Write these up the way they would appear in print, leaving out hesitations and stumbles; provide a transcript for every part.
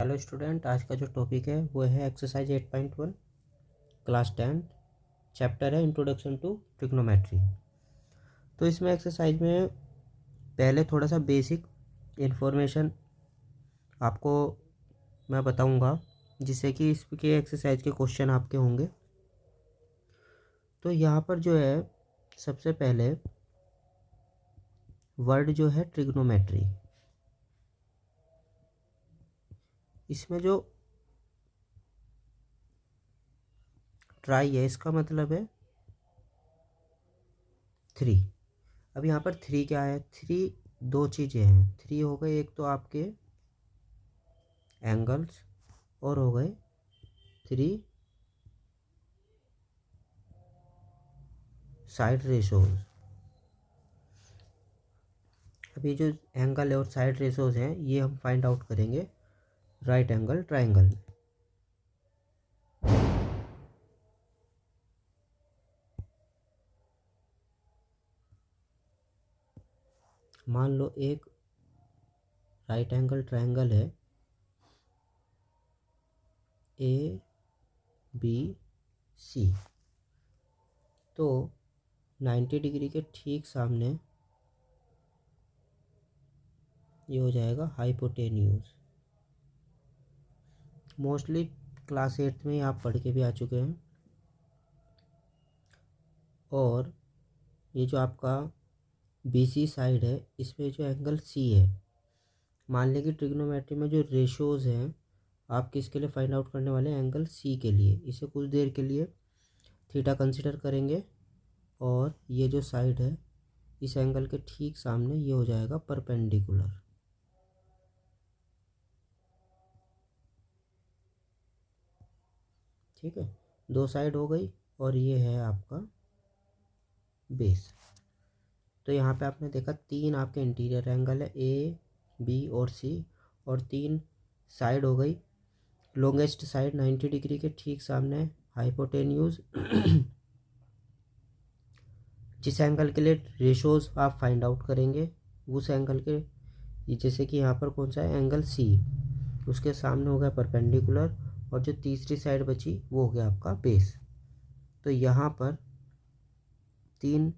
Hello student, आज का जो टॉपिक है वो है एक्सरसाइज 8.1 क्लास 10 चैप्टर है इंट्रोडक्शन टू ट्रिग्नोमेट्री। तो इसमें एक्सरसाइज में पहले थोड़ा सा बेसिक इन्फॉर्मेशन आपको मैं बताऊंगा, जिससे कि इसके एक्सरसाइज के क्वेश्चन आपके होंगे। तो यहाँ पर जो है सबसे पहले वर्ड जो है ट्रिग्नोमेट्री, इसमें जो ट्राई है इसका मतलब है 3। अब यहाँ पर 3 क्या है? 3 दो चीज़ें हैं। 3 हो गए, एक तो आपके एंगल्स और हो गए 3 साइड रेशोज। अब ये जो एंगल है और साइड रेशोज हैं ये हम फाइंड आउट करेंगे राइट एंगल ट्राइंगल में। मान लो एक राइट एंगल ट्राइंगल है ए बी सी, तो 90 डिग्री के ठीक सामने ये हो जाएगा हाइपोटेन्यूज। मोस्टली क्लास 8 में ही आप पढ़ के भी आ चुके हैं। और ये जो आपका बी सी साइड है इसमें जो एंगल सी है, मान लें कि ट्रिग्नोमेट्री में जो रेशोज़ हैं आप किसके लिए फाइंड आउट करने वाले हैं? एंगल सी के लिए। इसे कुछ देर के लिए थीटा कंसिडर करेंगे और ये जो साइड है इस एंगल के ठीक सामने ये हो जाएगा परपेंडिकुलर। ठीक है, दो साइड हो गई और ये है आपका बेस। तो यहाँ पे आपने देखा 3 आपके इंटीरियर एंगल है ए बी और सी, और 3 साइड हो गई। लॉन्गेस्ट साइड 90 डिग्री के ठीक सामने हाइपोटेन्यूज। जिस एंगल के लिए रेशोज आप फाइंड आउट करेंगे उस एंगल के, जैसे कि यहाँ पर कौन सा है? एंगल सी, उसके सामने हो गया परपेंडिकुलर, और जो तीसरी साइड बची वो हो गया आपका बेस। तो यहाँ पर 3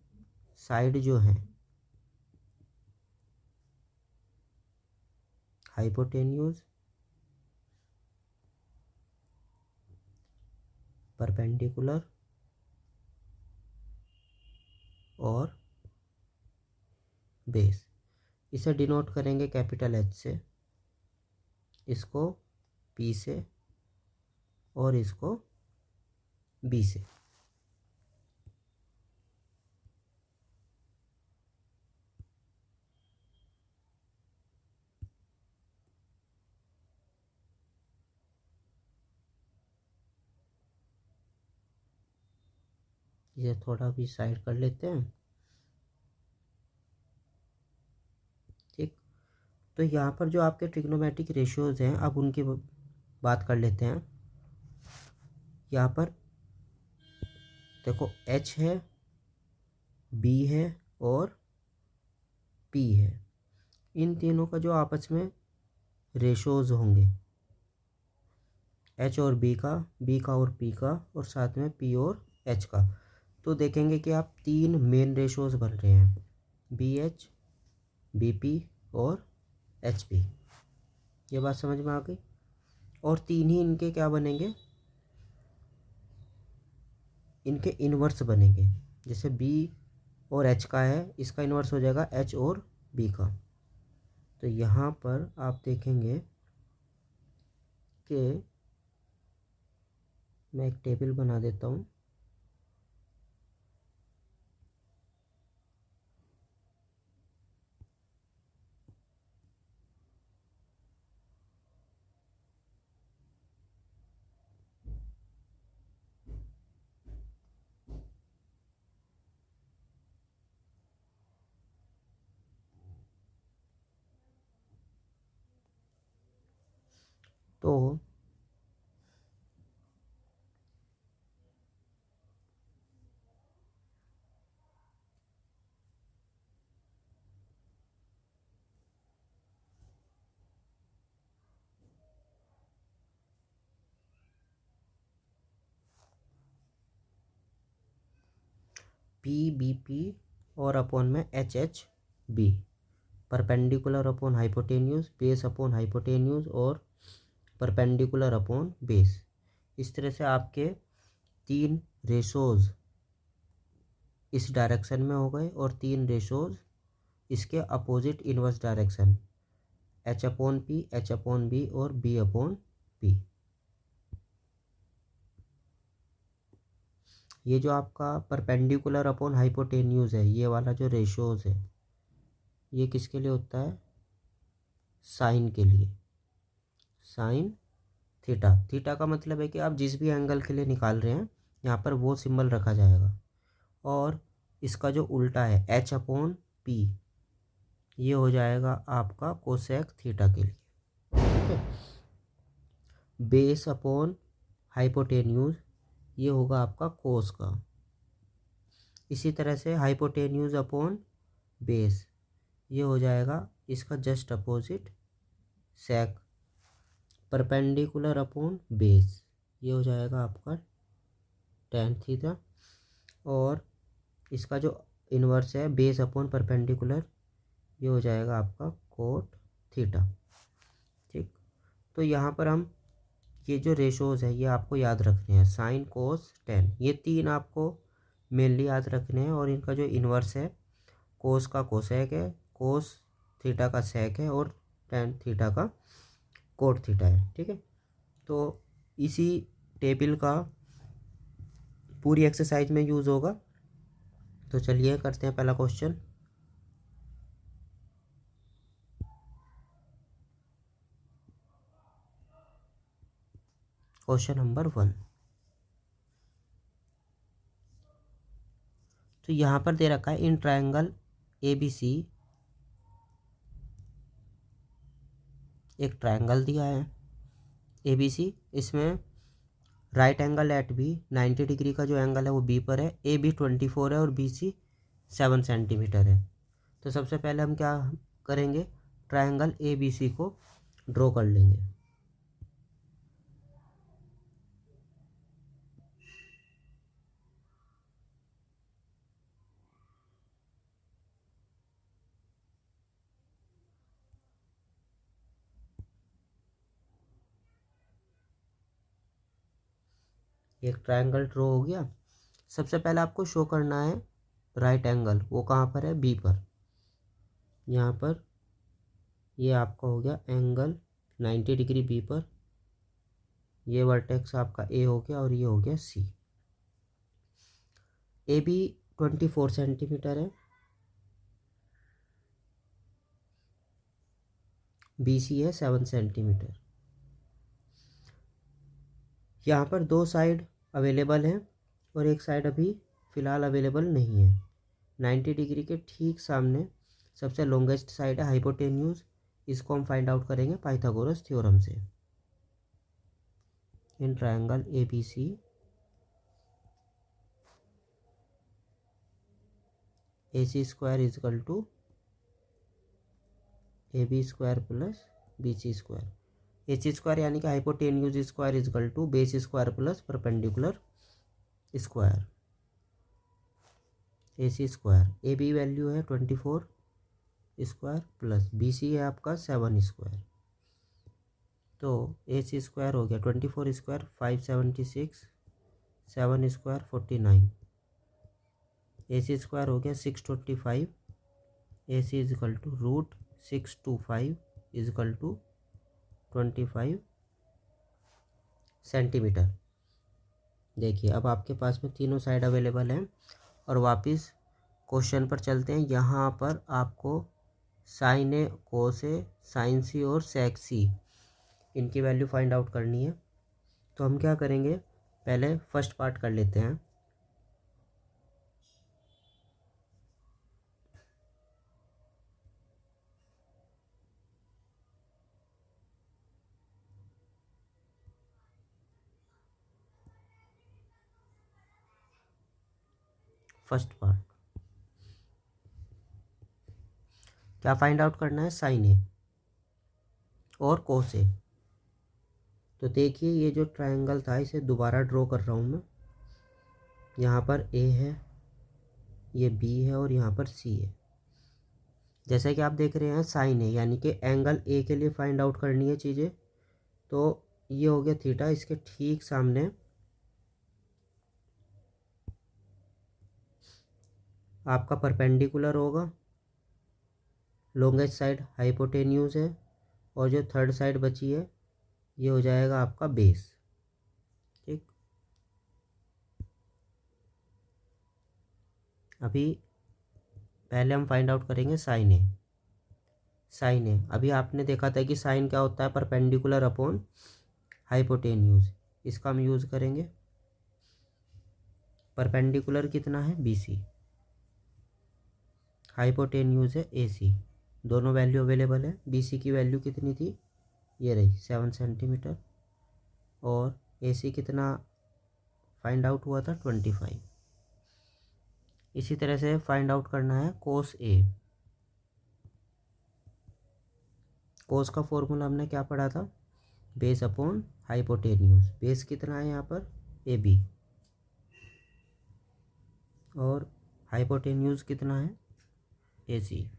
साइड जो हैं हाइपोटेन्यूज, परपेंडिकुलर और बेस, इसे डिनोट करेंगे कैपिटल एच से, इसको पी से और इसको बी से। ये थोड़ा भी साइड कर लेते हैं। ठीक, तो यहाँ पर जो आपके ट्रिग्नोमेट्रिक रेशियोज हैं अब उनकी बात कर लेते हैं। यहाँ पर देखो एच है, बी है और पी है। इन तीनों का जो आपस में रेशोज़ होंगे, एच और बी का और पी का, और साथ में पी और एच का, तो देखेंगे कि आप 3 मेन रेशोज़ बन रहे हैं, बी एच, बी पी और एच पी। ये बात समझ में आ गई। और 3 ही इनके क्या बनेंगे? इनके इन्वर्स बनेंगे। जैसे बी और एच का है, इसका इन्वर्स हो जाएगा एच और बी का। तो यहाँ पर आप देखेंगे कि मैं एक टेबल बना देता हूँ। तो पी बी पी और अपॉन में H H B, perpendicular upon hypotenuse, base upon hypotenuse और परपेंडिकुलर अपॉन बेस। इस तरह से आपके 3 रेशोज इस डायरेक्शन में हो गए और 3 रेशोज इसके opposite inverse direction, H upon P, H upon B और बी अपॉन पी। ये जो आपका परपेंडिकुलर अपॉन हाइपोटेन्यूज है, ये वाला जो रेशोज है, ये किसके लिए होता है? साइन के लिए। साइन थीटा, थीटा का मतलब है कि आप जिस भी एंगल के लिए निकाल रहे हैं यहाँ पर वो सिंबल रखा जाएगा। और इसका जो उल्टा है एच अपॉन पी, ये हो जाएगा आपका कोसेक थीटा के लिए, ठीक है। बेस अपॉन हाइपोटेन्यूज, ये होगा आपका कोस का। इसी तरह से हाइपोटेन्यूज अपॉन बेस, ये हो जाएगा इसका जस्ट अपोजिट सेक। परपेंडिकुलर अपॉन बेस, ये हो जाएगा आपका टेन थीटा। और इसका जो इन्वर्स है बेस अपॉन परपेंडिकुलर, ये हो जाएगा आपका कोट थीटा, ठीक। तो यहाँ पर हम ये जो रेशोज है ये आपको याद रखने हैं, साइन कोस टेन, ये 3 आपको मेनली याद रखने हैं। और इनका जो इन्वर्स है, कोस का कोसेक है, कोस थीटा का सेक है और टेन थीटा का कोट थीटा है, ठीक है। तो इसी टेबल का पूरी एक्सरसाइज में यूज़ होगा। तो चलिए करते हैं पहला क्वेश्चन। Question number 1। तो यहाँ पर दे रखा है इन ट्रायंगल ABC, एक ट्रायंगल दिया है ABC, इसमें right angle at B, 90 degree का जो एंगल है वो बी पर है, AB 24 है और BC 7 सेंटीमीटर है। तो सबसे पहले हम क्या करेंगे, ट्रायंगल ABC को ड्रॉ कर लेंगे। एक ट्रायंगल ड्रॉ हो गया। सबसे पहले आपको शो करना है राइट एंगल, वो कहाँ पर है? बी पर। यहाँ पर ये आपका हो गया एंगल 90 डिग्री बी पर, ये वर्टेक्स आपका ए हो गया और ये हो गया सी। ए बी 24 सेंटीमीटर है, बी सी है 7 सेंटीमीटर। यहाँ पर 2 साइड अवेलेबल हैं और एक साइड अभी फ़िलहाल अवेलेबल नहीं है। 90 डिग्री के ठीक सामने सबसे लॉन्गेस्ट साइड है हाइपोटेन्यूज, इसको हम फाइंड आउट करेंगे पाइथागोरस थ्योरम से। In triangle A B C AC square is equal to AB square plus BC square. AC square यानी कि hypotenuse square is equal to base square plus perpendicular square. AC square, AB value है 24 square plus BC है आपका 7 square. तो AC square हो गया 24 square 576, 7 square 49, AC square हो गया 625, AC is equal to root 625 is equal to 25 centimetre. देखिए अब आपके पास में तीनों साइड अवेलेबल हैं। और वापस क्वेश्चन पर चलते हैं। यहाँ पर आपको साइन ए, कोस ए, साइन सी और सेक सी, इनकी वैल्यू फाइंड आउट करनी है। तो हम क्या करेंगे, पहले फर्स्ट पार्ट कर लेते हैं। फर्स्ट पार्ट क्या फाइंड आउट करना है, साइन ए और कोस ए। तो देखिए ये जो ट्रायंगल था इसे दोबारा ड्रॉ कर रहा हूँ मैं। यहाँ पर ए है, ये बी है और यहाँ पर सी है। जैसे कि आप देख रहे हैं साइन है, यानी कि एंगल ए के लिए फाइंड आउट करनी है चीज़ें। तो ये हो गया थीटा, इसके ठीक सामने आपका परपेंडिकुलर होगा, लॉन्गेस्ट साइड हाइपोटेन्यूज है, और जो थर्ड साइड बची है ये हो जाएगा आपका बेस। ठीक, अभी पहले हम फाइंड आउट करेंगे साइन ए। साइन ए, अभी आपने देखा था कि साइन क्या होता है, परपेंडिकुलर अपॉन हाइपोटेन्यूज। इसका हम यूज़ करेंगे। परपेंडिकुलर कितना है, बी सी, हाइपोटेन्यूज है ए सी। दोनों वैल्यू अवेलेबल है। बी सी की वैल्यू कितनी थी, ये रही 7 सेंटीमीटर, और ए सी कितना फाइंड आउट हुआ था, 25। इसी तरह से फाइंड आउट करना है कोस ए। कोस का फॉर्मूला हमने क्या पढ़ा था, बेस अपॉन हाइपोटेन्यूज। बेस कितना है यहाँ पर, ए बी, और हाइपोटेन्यूज कितना है, ए सी।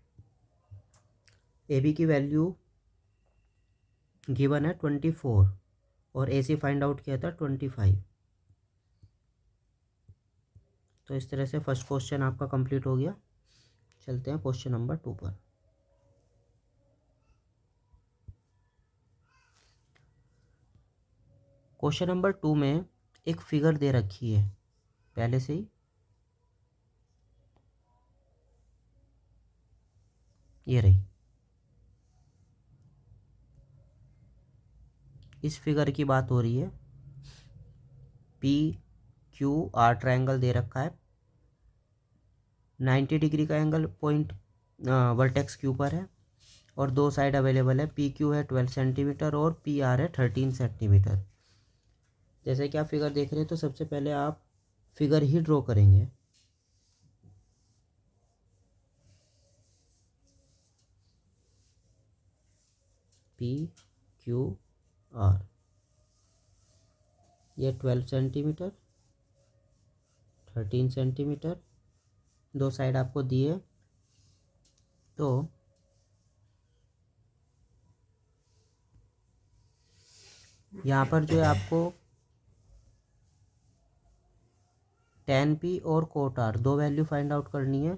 ए बी की वैल्यू गिवन है 24, और ए सी फाइंड आउट किया था 25। तो इस तरह से फर्स्ट क्वेश्चन आपका कंप्लीट हो गया। चलते हैं क्वेश्चन नंबर 2 पर। क्वेश्चन नंबर 2 में एक फिगर दे रखी है पहले से ही, ये रही। इस फिगर की बात हो रही है। पी क्यू आर ट्रायंगल दे रखा है, 90 डिग्री का एंगल पॉइंट वर्टेक्स क्यू पर है, और दो साइड अवेलेबल है। पी क्यू है 12 सेंटीमीटर और पी आर है 13 सेंटीमीटर। जैसे कि आप फिगर देख रहे हैं, तो सबसे पहले आप फिगर ही ड्रॉ करेंगे। पी क्यू आर, ये 12 सेंटीमीटर, 13 सेंटीमीटर, दो साइड आपको दिए। तो यहाँ पर जो है आपको tan पी और कोट आर दो वैल्यू फाइंड आउट करनी है।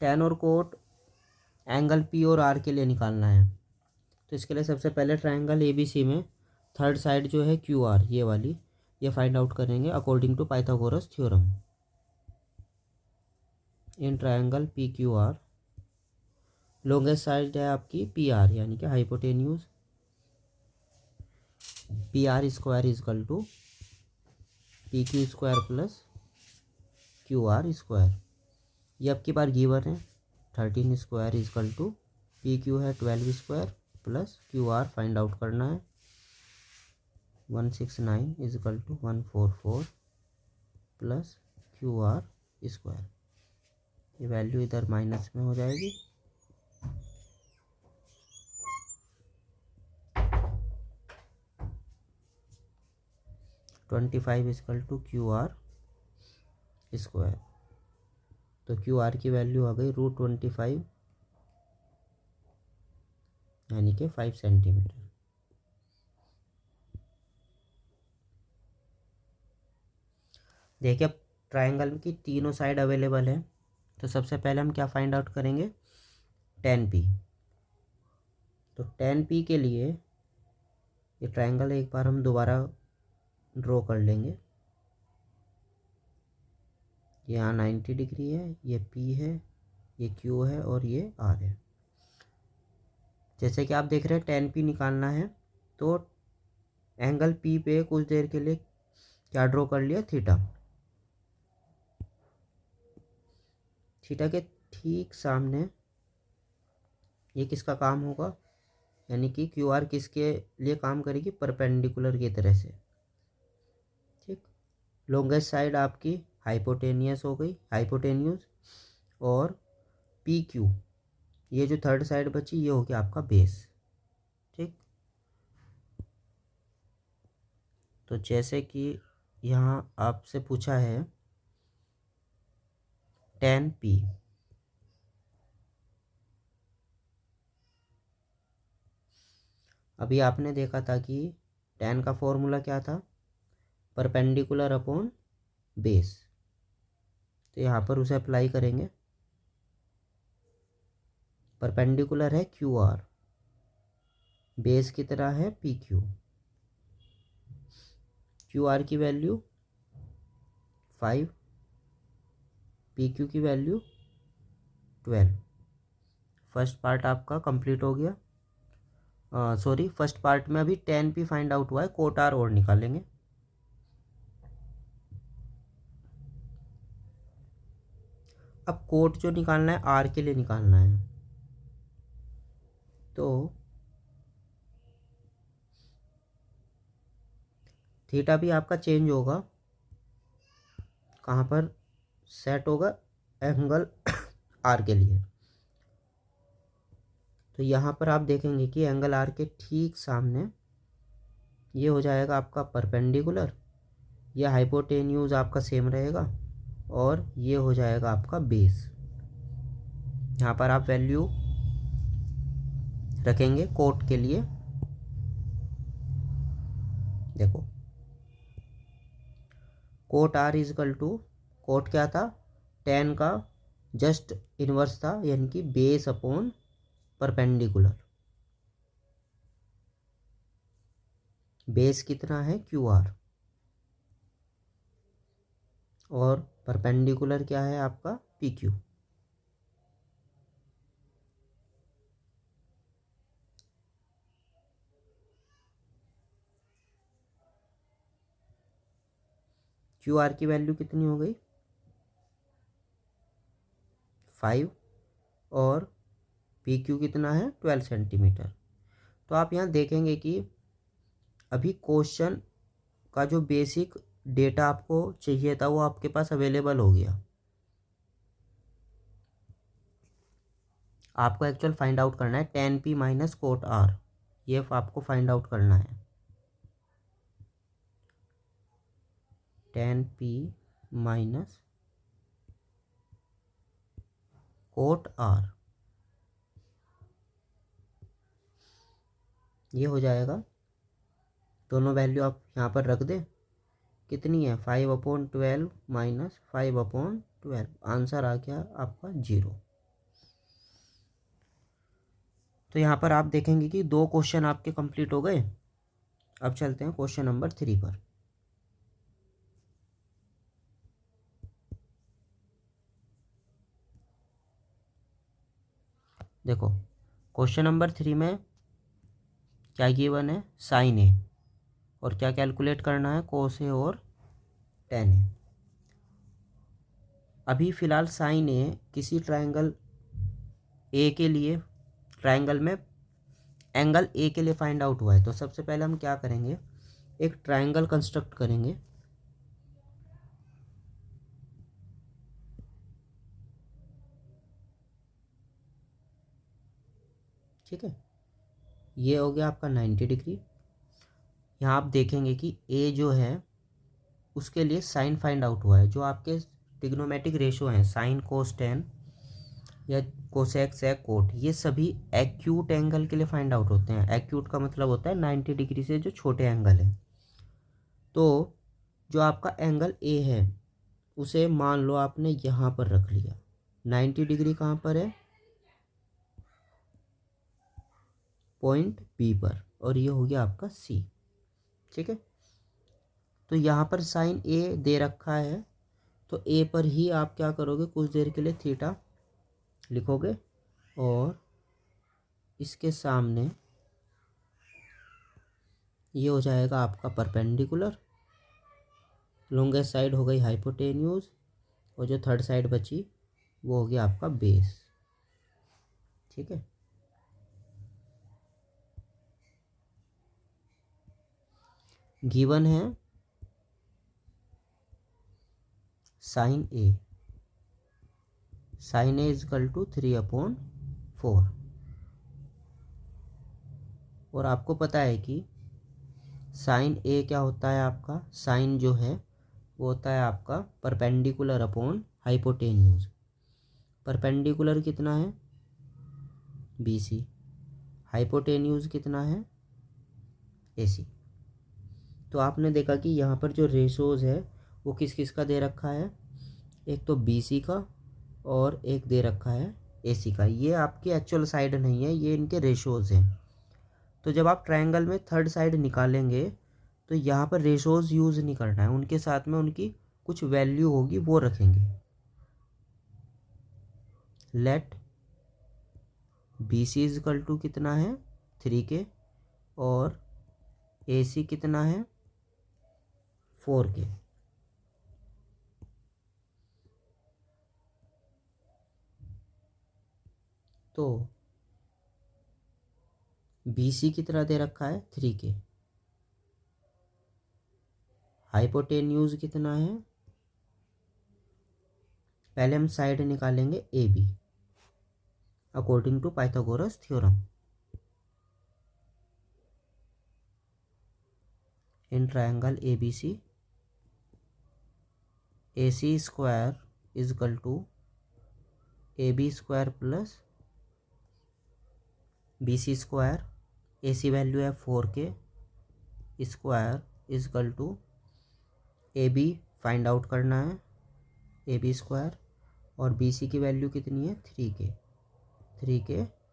tan और कोट एंगल पी और आर के लिए निकालना है। तो इसके लिए सबसे पहले ट्रायंगल ए बी सी में थर्ड साइड जो है क्यू आर, ये वाली, ये फाइंड आउट करेंगे according to Pythagoras theorem. In triangle P Q R longest side है आपकी पी आर, यानी कि hypotenuse. P R square is equal to P Q square plus Q R square. ये अब की बार गिवन है, 13 square is equal to P Q है 12 square plus Q R find out करना है 169 is equal to 144 plus Q R square. ये value इधर माइनस में हो जाएगी। Twenty five is equal to Q R square. तो क्यू आर की वैल्यू आ गई √25, यानी कि 5 सेंटीमीटर। देखिए अब ट्रायंगल की तीनों साइड अवेलेबल है। तो सबसे पहले हम क्या फाइंड आउट करेंगे, tan पी। तो tan पी के लिए ये ट्रायंगल एक बार हम दोबारा ड्रॉ कर लेंगे। यहाँ 90 डिग्री है, ये पी है, ये क्यू है, और ये आर है। जैसे कि आप देख रहे हैं tan पी निकालना है, तो एंगल पी पे कुछ देर के लिए क्या ड्रॉ कर लिया, थीटा। थीटा के ठीक सामने ये किसका काम होगा, यानी कि क्यू आर किसके लिए काम करेगी, परपेंडिकुलर की तरह से। ठीक, लॉन्गेस्ट साइड आपकी हाइपोटेनियस हो गई, हाइपोटेन्यूज, और पी क्यू, ये जो थर्ड साइड बची ये हो गया आपका बेस। ठीक, तो जैसे कि यहाँ आपसे पूछा है tan p। अभी आपने देखा था कि tan का फॉर्मूला क्या था, परपेंडिकुलर अपॉन बेस। तो यहाँ पर उसे अप्लाई करेंगे। परपेंडिकुलर है क्यू आर, बेस कितना है पी क्यू। क्यू आर की वैल्यू 5, पी क्यू की वैल्यू 12। फर्स्ट पार्ट आपका कंप्लीट हो गया। सॉरी, फर्स्ट पार्ट में अभी tan p फाइंड आउट हुआ है, कोट आर और निकालेंगे। अब कोट जो निकालना है आर के लिए निकालना है, तो थीटा भी आपका चेंज होगा। कहाँ पर सेट होगा, एंगल आर के लिए। तो यहाँ पर आप देखेंगे कि एंगल आर के ठीक सामने ये हो जाएगा आपका परपेंडिकुलर, यह हाइपोटेन्यूज आपका सेम रहेगा, और ये हो जाएगा आपका बेस। यहाँ पर आप वैल्यू रखेंगे कोट के लिए। देखो, cot R is equal to, cot क्या था, tan का जस्ट इनवर्स था, यानी कि बेस अपॉन परपेंडिकुलर। बेस कितना है क्यू आर, और परपेंडिकुलर क्या है आपका पी क्यू। क्यू आर की वैल्यू कितनी हो गई 5, और पी क्यू कितना है 12 सेंटीमीटर। तो आप यहाँ देखेंगे कि अभी क्वेश्चन का जो बेसिक डेटा आपको चाहिए था वो आपके पास अवेलेबल हो गया। आपको एक्चुअल फाइंड आउट करना है tan p minus cot R, ये आपको फाइंड आउट करना है। tan p minus cot R, ये हो जाएगा। दोनों वैल्यू आप यहाँ पर रख दें, कितनी है 5/12 माइनस 5/12, आंसर आ गया आपका 0। तो यहाँ पर आप देखेंगे कि 2 क्वेश्चन आपके कंप्लीट हो गए। अब चलते हैं क्वेश्चन नंबर 3 पर। देखो, क्वेश्चन नंबर 3 में क्या गिवन है, साइन ए, और क्या कैलकुलेट करना है, कोस ए और टेन ए। अभी फ़िलहाल साइन ए किसी ट्रायंगल ए के लिए, ट्रायंगल में एंगल ए के लिए फाइंड आउट हुआ है। तो सबसे पहले हम क्या करेंगे, एक ट्रायंगल कंस्ट्रक्ट करेंगे। ठीक है, ये हो गया आपका 90 डिग्री। यहाँ आप देखेंगे कि ए जो है उसके लिए साइन फाइंड आउट हुआ है। जो आपके ट्रिग्नोमेट्रिक रेशो हैं, साइन कोस टेन या कोसेक सेक कोट, ये सभी एक्यूट एंगल के लिए फाइंड आउट होते हैं। एक्यूट का मतलब होता है 90 डिग्री से जो छोटे एंगल है। तो जो आपका एंगल ए है उसे मान लो आपने यहाँ पर रख लिया। 90 डिग्री कहाँ पर है, पॉइंट बी पर, और ये हो गया आपका सी। ठीक है, तो यहाँ पर साइन ए दे रखा है, तो ए पर ही आप क्या करोगे, कुछ देर के लिए थीटा लिखोगे, और इसके सामने ये हो जाएगा आपका परपेंडिकुलर, लॉन्गेस्ट साइड हो गई हाइपोटेन्यूज, और जो थर्ड साइड बची वो हो गया आपका बेस। ठीक है, गिवन है sine A, sine A is equal to 3/4, और आपको पता है कि साइन ए क्या होता है, आपका साइन जो है वो होता है आपका परपेंडिकुलर अपॉन हाइपोटेन्यूज। परपेंडिकुलर कितना है BC, हाइपोटेन्यूज कितना है AC। तो आपने देखा कि यहाँ पर जो रेशोज़ है वो किस किस का दे रखा है, एक तो BC का और एक दे रखा है AC का। ये आपकी एक्चुअल साइड नहीं है, ये इनके रेशोज़ हैं। तो जब आप ट्रायंगल में थर्ड साइड निकालेंगे तो यहाँ पर रेशोज़ यूज़ नहीं करना है, उनके साथ में उनकी कुछ वैल्यू होगी वो रखेंगे। Let BC is equal to कितना है 3K और AC कितना है 4K। तो BC कितना दे रखा है 3K, हाइपोटेन्यूज कितना है, पहले हम साइड निकालेंगे AB according to Pythagoras theorem. In triangle ABC AC square is equal to AB square plus BC square. AC value है 4K square is equal to AB find out करना है AB square और BC की वैल्यू कितनी है 3K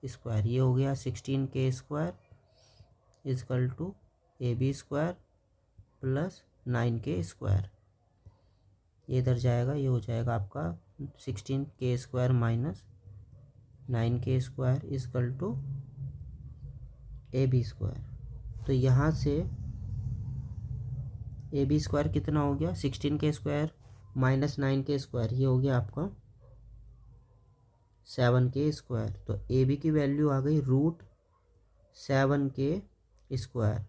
square. ये हो गया 16K square is equal to AB square plus 9K square. ये इधर जाएगा, ये हो जाएगा आपका 16K square minus 9K square is equal to AB square. तो यहाँ से AB स्क्वायर कितना हो गया 16K square minus 9K square, ये हो गया आपका 7K स्क्वायर। तो AB की वैल्यू आ गई √7K स्क्वायर।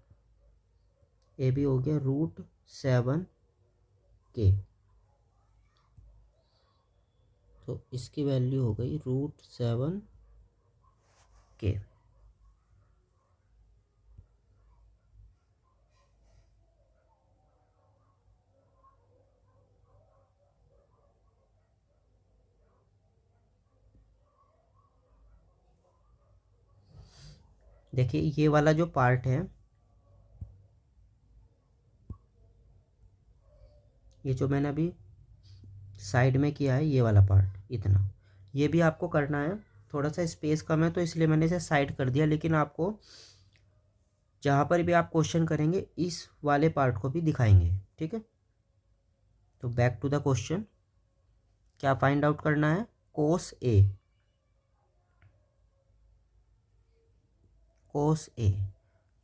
AB हो गया √7K। तो इसकी वैल्यू हो गई √7K। देखिए ये वाला जो पार्ट है, ये जो मैंने अभी साइड में किया है ये वाला पार्ट इतना, ये भी आपको करना है। थोड़ा सा स्पेस कम है तो इसलिए मैंने इसे साइड कर दिया, लेकिन आपको जहाँ पर भी आप क्वेश्चन करेंगे इस वाले पार्ट को भी दिखाएंगे, ठीक है। तो बैक टू द क्वेश्चन, क्या फाइंड आउट करना है कोस ए।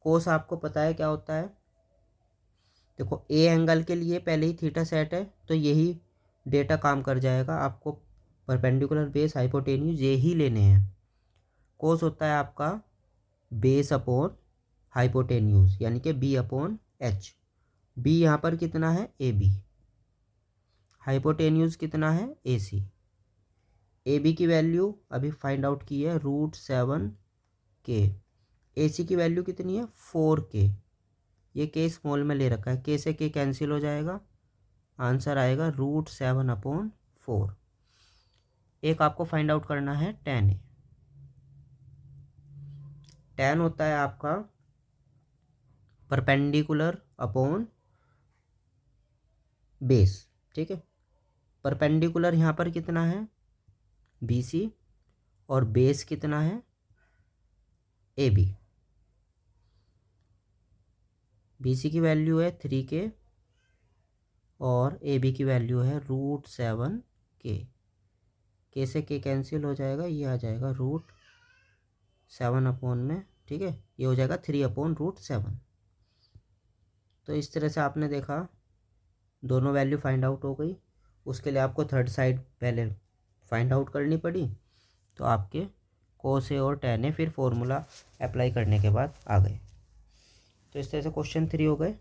कोस आपको पता है क्या होता है, देखो ए एंगल के लिए पहले ही थीटा सेट है तो यही डेटा काम कर जाएगा। आपको परपेंडिकुलर बेस हाइपोटेन्यूज ये ही लेने हैं। कोस होता है आपका बेस अपॉन हाइपोटेन्यूज यानी कि B/H। B यहाँ पर कितना है AB, हाइपोटेन्यूज कितना है AC। AB की वैल्यू अभी फाइंड आउट की है √7K। AC की वैल्यू कितनी है 4K। ये K स्मॉल में ले रखा है, K से K कैंसिल हो जाएगा, आंसर आएगा √7/4। एक आपको फाइंड आउट करना है tan A। tan होता है आपका परपेंडिकुलर अपॉन बेस, ठीक है। परपेंडिकुलर यहाँ पर कितना है BC और बेस कितना है AB। BC की वैल्यू है 3K और AB की वैल्यू है √7K। K से K कैंसिल हो जाएगा, ये आ जाएगा √7 में, ठीक है। ये हो जाएगा 3/√7। तो इस तरह से आपने देखा दोनों वैल्यू फाइंड आउट हो गई। उसके लिए आपको थर्ड साइड पहले फाइंड आउट करनी पड़ी, तो आपके कोस ए और tan ए फिर फॉर्मूला अप्लाई करने के बाद आ गए। तो इस तरह से क्वेश्चन 3 हो गए।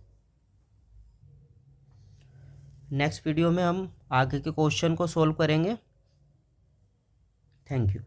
नेक्स्ट वीडियो में हम आगे के क्वेश्चन को सॉल्व करेंगे। Thank you.